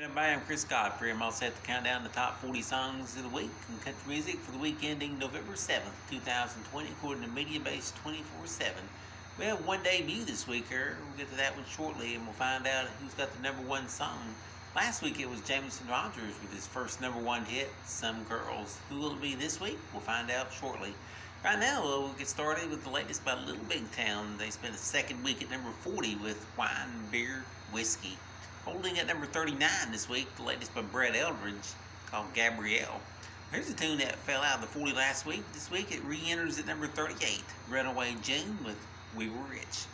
Everybody, I'm Chris Godfrey. I'm all set to count down the top 40 songs of the week in country music for the week ending November 7th, 2020, according to MediaBase 24/7. We have one debut this week here. We'll get to that one shortly, and we'll find out who's got the number one song. Last week it was Jameson Rogers with his first number one hit, Some Girls. Who will it be this week? We'll find out shortly. Right now, we'll get started with the latest by Little Big Town. They spent the second week at number 40 with Wine, Beer, Whiskey. Holding at number 39 this week, the latest by Brett Eldredge, called Gabrielle. Here's a tune that fell out of the 40 last week. This week it re-enters at number 38, Runaway June with We Were Rich.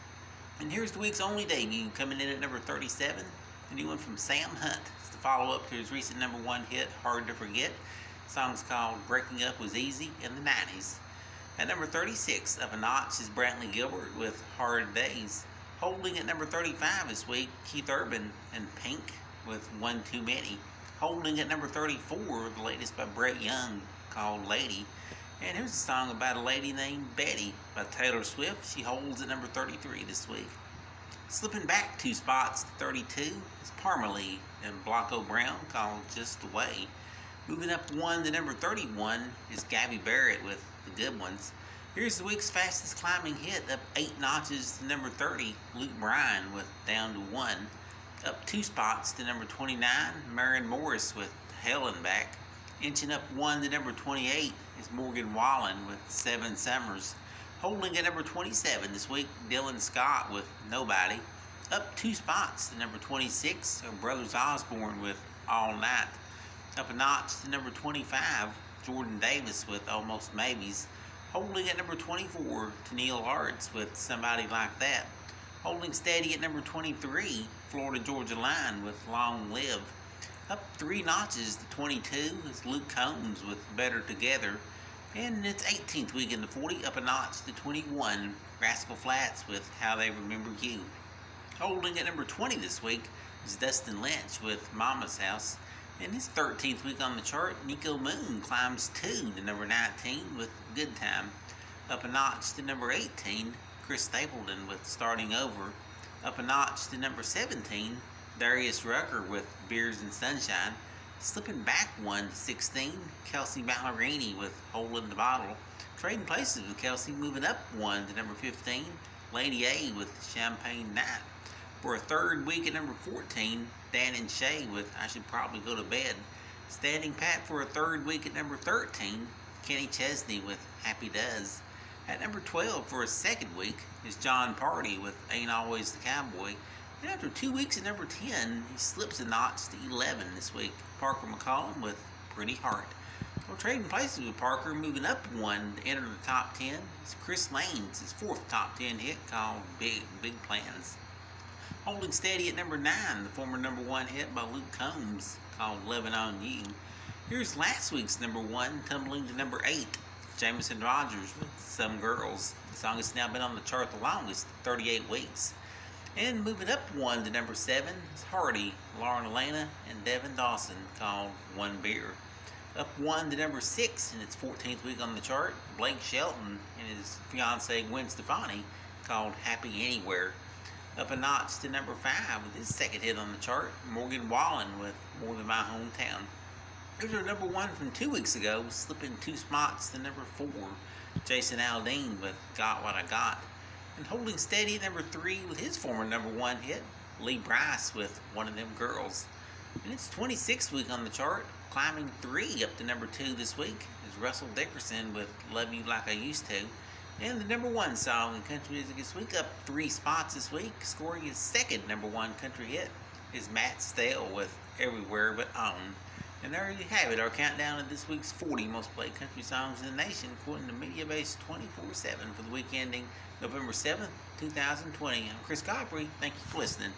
And here's the week's only debut, coming in at number 37, the new one from Sam Hunt. It's the follow-up to his recent number one hit, Hard to Forget. The song's called Breaking Up Was Easy in the 90s. At number 36, up a notch, is Brantley Gilbert with Hard Days. Holding at number 35 this week, Keith Urban and Pink with One Too Many. Holding at number 34, the latest by Brett Young, called Lady. And here's a song about a lady named Betty by Taylor Swift. She holds at number 33 this week. Slipping back 2 spots to 32 is Parmalee and Blanco Brown, called Just the Way. Moving up 1 to number 31 is Gabby Barrett with The Good Ones. Here's the week's fastest climbing hit, up 8 notches to number 30, Luke Bryan with Down to 1. Up 2 spots to number 29, Maren Morris with Hell and Back. Inching up 1 to number 28 is Morgan Wallen with 7 Summers. Holding at number 27 this week, Dylan Scott with Nobody. Up 2 spots to number 26 are Brothers Osborne with All Night. Up a notch to number 25, Jordan Davis with Almost Maybes. Holding at number 24, Tennille Arts with Somebody Like That. Holding steady at number 23, Florida Georgia Line with Long Live. Up 3 notches to 22 is Luke Combs with Better Together. And in its 18th week in the 40, up a notch to 21, Rascal Flatts with How They Remember You. Holding at number 20 this week is Dustin Lynch with Mama's House. In his 13th week on the chart, Nico Moon climbs 2 to number 19 with Good Time. Up a notch to number 18, Chris Stapleton with Starting Over. Up a notch to number 17, Darius Rucker with Beers and Sunshine. Slipping back 1 to 16, Kelsey Ballerini with Hole in the Bottle. Trading places with Kelsey, moving up 1 to number 15, Lady A with Champagne Night. For a third week at number 14, Dan and Shay with I Should Probably Go to Bed. Standing pat for a third week at number 13, Kenny Chesney with Happy Does. At number 12 for a second week is John Party with Ain't Always the Cowboy. And after 2 weeks at number 10, he slips a notch to 11 this week. Parker McCollum with Pretty Heart. Well, trading places with Parker, moving up 1 to enter the top 10, is Chris Lane's his 4th top 10 hit called Big Plans. Holding steady at number 9, the former number 1 hit by Luke Combs called Lovin' on You. Here's last week's number 1, tumbling to number 8, Jameson Rogers with Some Girls. The song has now been on the chart the longest, 38 weeks. And moving up 1 to number 7 is Hardy, Lauren Elena, and Devin Dawson called One Beer. Up 1 to number 6 in its 14th week on the chart, Blake Shelton and his fiancee Gwen Stefani called Happy Anywhere. Up a notch to number 5 with his second hit on the chart, Morgan Wallen with More Than My Hometown. Here's our number 1 from 2 weeks ago, slipping 2 spots to number 4, Jason Aldean with Got What I Got. And holding steady at number 3 with his former number 1 hit, Lee Brice with One of Them Girls. In its 26th week on the chart, climbing 3 up to number 2 this week, is Russell Dickerson with Love You Like I Used To. And the number 1 song in country music this week, up 3 spots this week, scoring his second number 1 country hit, is Matt Stale with Everywhere But On. And there you have it, our countdown of this week's 40 most played country songs in the nation, according to MediaBase 24/7 for the week ending November 7th, 2020. I'm Chris Godfrey. Thank you for listening.